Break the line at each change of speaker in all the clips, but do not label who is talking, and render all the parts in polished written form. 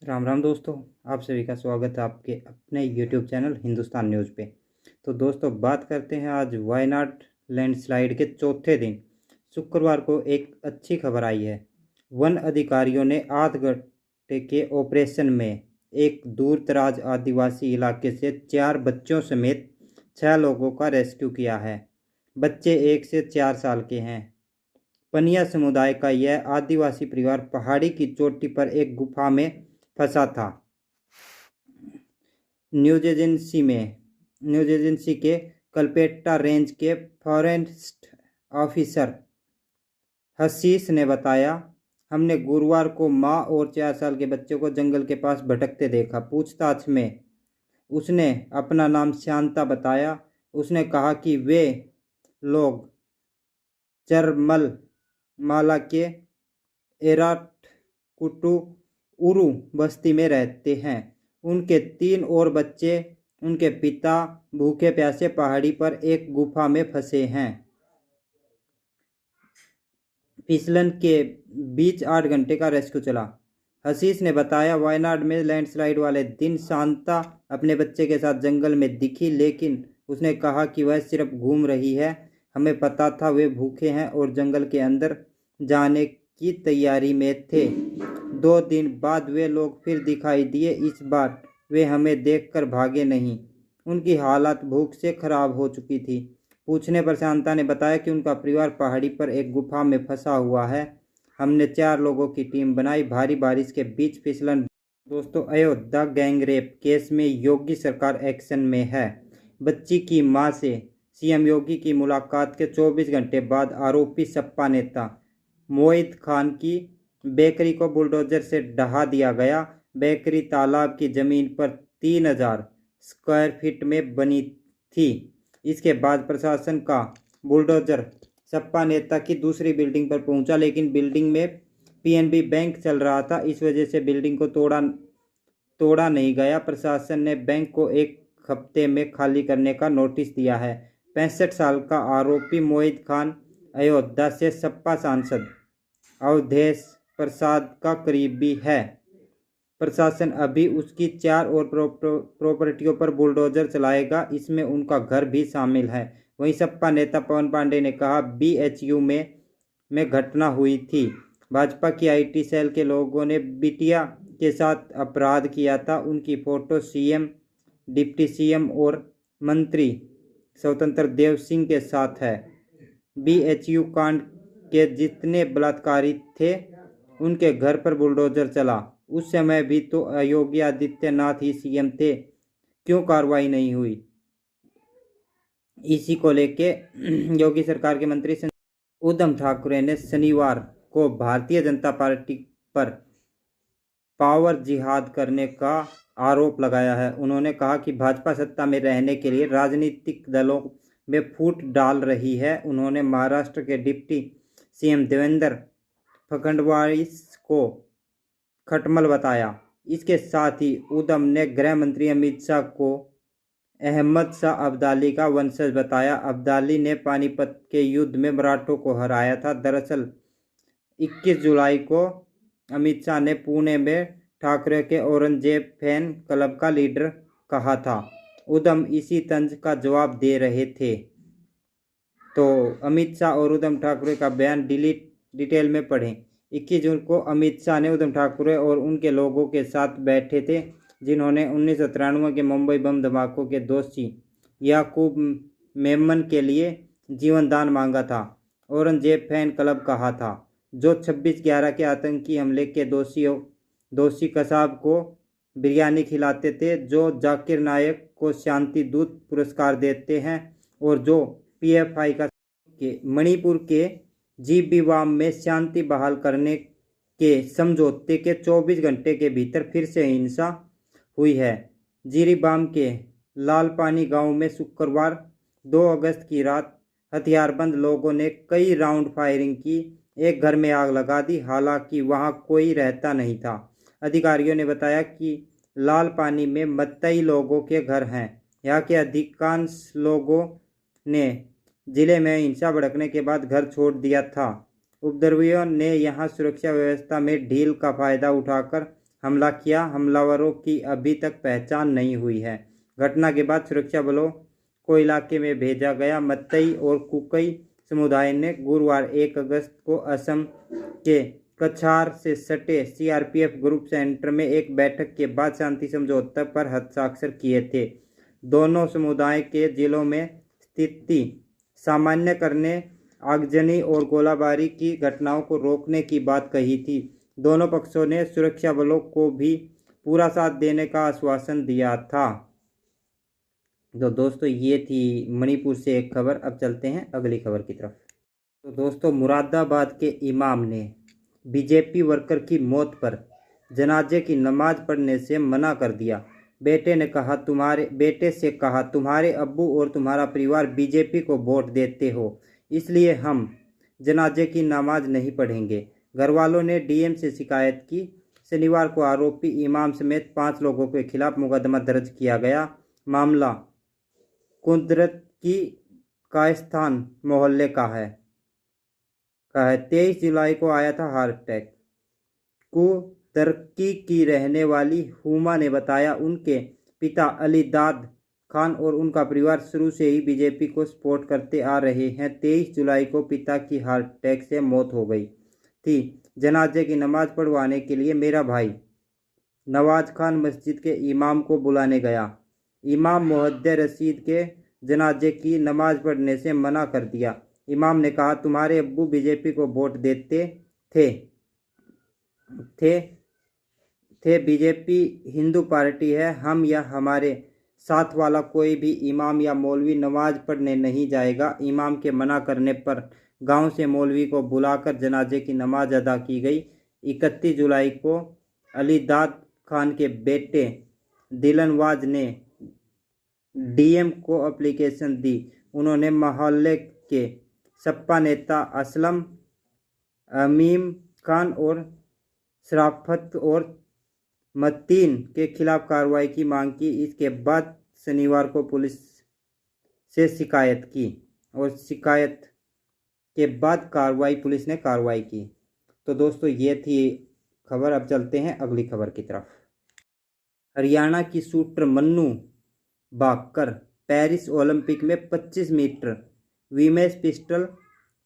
राम राम दोस्तों। आप सभी का स्वागत है आपके अपने YouTube चैनल हिंदुस्तान न्यूज़ पे। तो दोस्तों बात करते हैं आज वायनाड लैंडस्लाइड के चौथे दिन शुक्रवार को एक अच्छी खबर आई है। वन अधिकारियों ने आध घंटे के ऑपरेशन में एक दूरदराज आदिवासी इलाके से 4 बच्चों समेत 6 लोगों का रेस्क्यू किया है। बच्चे 1 से 4 साल के हैं। पनिया समुदाय का यह आदिवासी परिवार पहाड़ी की चोटी पर एक गुफा में फंसा था। न्यूज़ एजेंसी के कल्पेट्टा रेंज के फॉरेस्ट ऑफिसर हसीस ने बताया, हमने गुरुवार को माँ और 4 साल के बच्चे को जंगल के पास भटकते देखा। पूछताछ में उसने अपना नाम शांता बताया। उसने कहा कि वे लोग चरमल माला के एराटकुटु उरु बस्ती में रहते हैं। उनके 3 और बच्चे उनके पिता भूखे प्यासे पहाड़ी पर एक गुफा में फंसे हैं। फिसलन के बीच 8 घंटे का रेस्क्यू चला। हसीस ने बताया, वायनाड में लैंडस्लाइड वाले दिन शांता अपने बच्चे के साथ जंगल में दिखी, लेकिन उसने कहा कि वह सिर्फ घूम रही है। हमें पता था वे भूखे हैं और जंगल के अंदर जाने की तैयारी में थे। 2 दिन बाद वे लोग फिर दिखाई दिए। इस बार वे हमें देखकर भागे नहीं। उनकी हालत भूख से खराब हो चुकी थी। पूछने पर शांता ने बताया कि उनका परिवार पहाड़ी पर एक गुफा में फंसा हुआ है। हमने 4 लोगों की टीम बनाई। भारी बारिश के बीच फिसलन। दोस्तों, अयोध्या गैंगरेप केस में योगी सरकार एक्शन में है। बच्ची की मां से सीएम योगी की मुलाकात के 24 घंटे बाद आरोपी सपा नेता मोईद खान की बेकरी को बुलडोजर से ढहा दिया गया। बेकरी तालाब की जमीन पर 3000 स्क्वायर फीट में बनी थी। इसके बाद प्रशासन का बुलडोजर सपा नेता की दूसरी बिल्डिंग पर पहुंचा, लेकिन बिल्डिंग में पीएनबी बैंक चल रहा था। इस वजह से बिल्डिंग को तोड़ा नहीं गया। प्रशासन ने बैंक को 1 हफ्ते में खाली करने का नोटिस दिया है। 65 साल का आरोपी मोईद खान अयोध्या से सपा सांसद अवधेश प्रसाद का करीबी है। प्रशासन अभी उसकी 4 और प्रॉपर्टियों पर बुलडोजर चलाएगा। इसमें उनका घर भी शामिल है। वहीं सपा नेता पवन पांडे ने कहा, बीएचयू में घटना हुई थी। भाजपा की आईटी सेल के लोगों ने बिटिया के साथ अपराध किया था। उनकी फोटो सीएम, डिप्टी सीएम और मंत्री स्वतंत्र देव सिंह के साथ है। बीएचयू कांड के जितने बलात्कारी थे उनके घर पर बुलडोजर चला। उस समय भी तो योगी आदित्यनाथ ही सीएम थे। क्यों कार्रवाई नहीं हुई? इसी को लेके योगी सरकार के मंत्री उद्धव ठाकरे ने शनिवार को भारतीय जनता पार्टी पर पावर जिहाद करने का आरोप लगाया है। उन्होंने कहा कि भाजपा सत्ता में रहने के लिए राजनीतिक दलों में फूट डाल रही है। उन्होंने महाराष्ट्र के डिप्टी सीएम देवेंद्र फडणवीस को खटमल बताया। इसके साथ ही उद्धव ने गृह मंत्री अमित शाह को अहमद शाह अब्दाली का वंशज बताया। अब्दाली ने पानीपत के युद्ध में मराठों को हराया था। दरअसल 21 जुलाई को अमित शाह ने पुणे में ठाकरे के औरंगजेब फैन क्लब का लीडर कहा था। उद्धव इसी तंज का जवाब दे रहे थे। तो अमित शाह और उद्धव ठाकरे का बयान डिटेल में पढ़ें। 21 जून को अमित शाह ने उद्धव ठाकरे और उनके लोगों के साथ बैठे थे, जिन्होंने 1993 के मुंबई बम धमाकों के दोषी याकूब मेमन के लिए जीवन दान मांगा था। औरंगजेब फैन क्लब कहा था, जो 26/11 के आतंकी हमले के दोषी कसाब को बिरयानी खिलाते थे, जो जाकिर नायक को शांति दूत पुरस्कार देते हैं और जो पीएफआई का मणिपुर के जिरीबाम में शांति बहाल करने के समझौते के 24 घंटे के भीतर फिर से हिंसा हुई है। जिरीबाम के लालपानी गांव में शुक्रवार 2 अगस्त की रात हथियारबंद लोगों ने कई राउंड फायरिंग की। एक घर में आग लगा दी, हालांकि वहां कोई रहता नहीं था। अधिकारियों ने बताया कि लालपानी में मतई लोगों के घर हैं। यहाँ के अधिकांश लोगों ने जिले में हिंसा भड़कने के बाद घर छोड़ दिया था। उपद्रवियों ने यहां सुरक्षा व्यवस्था में ढील का फायदा उठाकर हमला किया। हमलावरों की अभी तक पहचान नहीं हुई है। घटना के बाद सुरक्षा बलों को इलाके में भेजा गया। मतई और कुकई समुदाय ने गुरुवार 1 अगस्त को असम के कछार से सटे सीआरपीएफ ग्रुप सेंटर में एक बैठक के बाद शांति समझौते पर हस्ताक्षर किए थे। दोनों समुदाय के जिलों में स्थिति सामान्य करने, आगजनी और गोलाबारी की घटनाओं को रोकने की बात कही थी। दोनों पक्षों ने सुरक्षा बलों को भी पूरा साथ देने का आश्वासन दिया था। तो दोस्तों ये थी मणिपुर से एक खबर। अब चलते हैं अगली खबर की तरफ। तो दोस्तों मुरादाबाद के इमाम ने बीजेपी वर्कर की मौत पर जनाजे की नमाज पढ़ने से मना कर दिया। बेटे से कहा तुम्हारे अब्बू और तुम्हारा परिवार बीजेपी को वोट देते हो, इसलिए हम जनाजे की नमाज नहीं पढ़ेंगे। घरवालों ने डीएम से शिकायत की। शनिवार को आरोपी इमाम समेत 5 लोगों के खिलाफ मुकदमा दर्ज किया गया। मामला कुदरत की कायस्थान मोहल्ले का है। 23 जुलाई को आया था हार्ट अटैक। कुतर्की की रहने वाली हुमा ने बताया उनके पिता अलीदाद खान और उनका परिवार शुरू से ही बीजेपी को सपोर्ट करते आ रहे हैं। 23 जुलाई को पिता की हार्ट अटैक से मौत हो गई थी। जनाजे की नमाज पढ़वाने के लिए मेरा भाई नवाज खान मस्जिद के इमाम को बुलाने गया। इमाम मोहद्दे रशीद के जनाजे की नमाज पढ़ने से मना कर दिया। इमाम ने कहा तुम्हारे अब्बू बीजेपी को वोट देते थे। बीजेपी हिंदू पार्टी है। हम या हमारे साथ वाला कोई भी इमाम या मौलवी नमाज पढ़ने नहीं जाएगा। इमाम के मना करने पर गांव से मौलवी को बुलाकर जनाजे की नमाज अदा की गई। 31 जुलाई को अलीदाद खान के बेटे दिलनवाज ने डीएम को एप्लीकेशन दी। उन्होंने मोहल्ले के सपा नेता असलम, अमीम खान और शराफत और मतीन के खिलाफ कार्रवाई की मांग की। इसके बाद शनिवार को पुलिस से शिकायत की और शिकायत के बाद पुलिस ने कार्रवाई की। तो दोस्तों ये थी खबर। अब चलते हैं अगली खबर की तरफ। हरियाणा की shooter Manu Bhaker Paris Olympic में 25 मीटर वीमेंस पिस्टल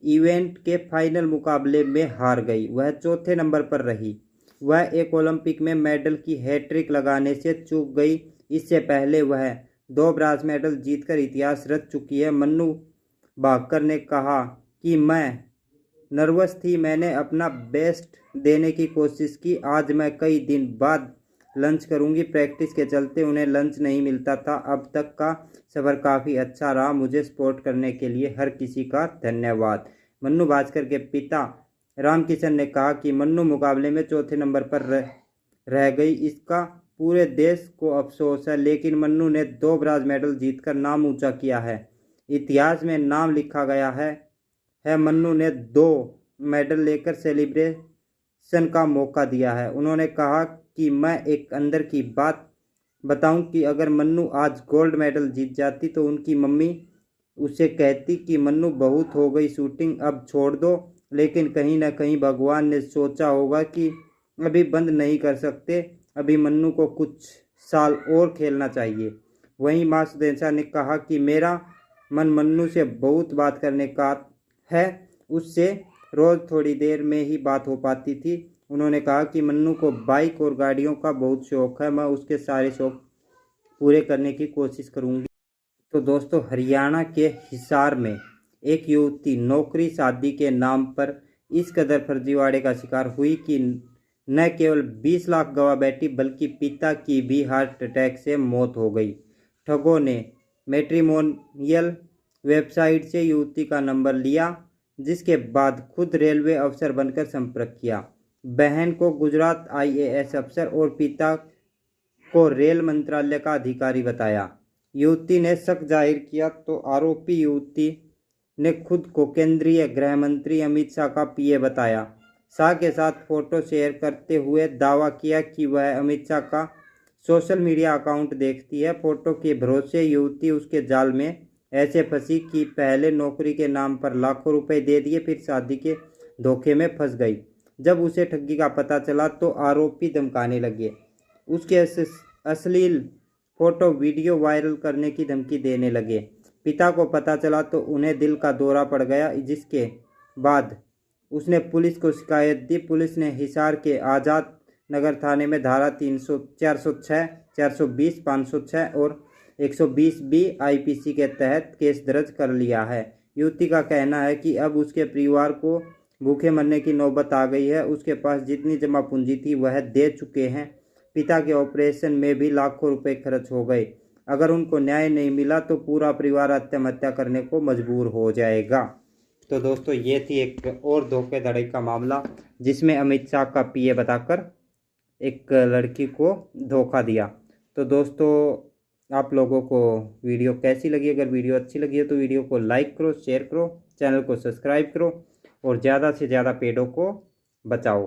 इवेंट के फाइनल मुकाबले में हार गई। वह चौथे नंबर पर रही। वह एक ओलंपिक में मेडल की हैट्रिक लगाने से चूक गई। इससे पहले वह 2 ब्रांज मेडल जीतकर इतिहास रच चुकी है। मन्नू भाकर ने कहा कि मैं नर्वस थी, मैंने अपना बेस्ट देने की कोशिश की। आज मैं कई दिन बाद लंच करूंगी। प्रैक्टिस के चलते उन्हें लंच नहीं मिलता था। अब तक का सफ़र काफ़ी अच्छा रहा। मुझे सपोर्ट करने के लिए हर किसी का धन्यवाद। मन्नू भास्कर के पिता रामकिशन ने कहा कि मन्नू मुकाबले में चौथे नंबर पर रह गई। इसका पूरे देश को अफसोस है, लेकिन मन्नू ने 2 ब्रांज मेडल जीतकर नाम ऊंचा किया है। इतिहास में नाम लिखा गया है। मन्नू ने 2 मेडल लेकर सेलिब्रेशन का मौका दिया है। उन्होंने कहा कि मैं एक अंदर की बात बताऊं कि अगर मन्नू आज गोल्ड मेडल जीत जाती तो उनकी मम्मी उसे कहती कि मन्नू बहुत हो गई शूटिंग, अब छोड़ दो। लेकिन कहीं ना कहीं भगवान ने सोचा होगा कि अभी बंद नहीं कर सकते, अभी मन्नू को कुछ साल और खेलना चाहिए। वहीं मां सुदेशा ने कहा कि मेरा मन मन्नू से बहुत बात करने का है। उससे रोज़ थोड़ी देर में ही बात हो पाती थी। उन्होंने कहा कि मन्नू को बाइक और गाड़ियों का बहुत शौक़ है। मैं उसके सारे शौक़ पूरे करने की कोशिश करूंगी। तो दोस्तों हरियाणा के हिसार में एक युवती नौकरी शादी के नाम पर इस कदर फर्जीवाड़े का शिकार हुई कि न केवल 20 लाख गंवा बैठी बल्कि पिता की भी हार्ट अटैक से मौत हो गई। ठगों ने मैट्रिमोनियल वेबसाइट से युवती का नंबर लिया, जिसके बाद खुद रेलवे अफसर बनकर संपर्क किया। बहन को गुजरात IAS अफसर और पिता को रेल मंत्रालय का अधिकारी बताया। युवती ने शक जाहिर किया तो आरोपी युवती ने खुद को केंद्रीय गृह मंत्री अमित शाह का PA बताया। शाह के साथ फोटो शेयर करते हुए दावा किया कि वह अमित शाह का सोशल मीडिया अकाउंट देखती है। फोटो के भरोसे युवती उसके जाल में ऐसे फंसी कि पहले नौकरी के नाम पर लाखों रुपए दे दिए, फिर शादी के धोखे में फंस गई। जब उसे ठगी का पता चला तो आरोपी धमकाने लगे, उसके अश्लील फोटो वीडियो वायरल करने की धमकी देने लगे। पिता को पता चला तो उन्हें दिल का दौरा पड़ गया, जिसके बाद उसने पुलिस को शिकायत दी। पुलिस ने हिसार के आज़ाद नगर थाने में धारा 406, 420, 506 और 120B IPC के तहत केस दर्ज कर लिया है। युवती का कहना है कि अब उसके परिवार को भूखे मरने की नौबत आ गई है। उसके पास जितनी जमा पूंजी थी वह दे चुके हैं। पिता के ऑपरेशन में भी लाखों रुपए खर्च हो गए। अगर उनको न्याय नहीं मिला तो पूरा परिवार आत्महत्या करने को मजबूर हो जाएगा। तो दोस्तों ये थी एक और धोखाधड़ी का मामला, जिसमें अमित शाह का पीए बताकर एक लड़की को धोखा दिया। तो दोस्तों आप लोगों को वीडियो कैसी लगी? अगर वीडियो अच्छी लगी है तो वीडियो को लाइक करो, शेयर करो, चैनल को सब्सक्राइब करो और ज़्यादा से ज़्यादा पेड़ों को बचाओ।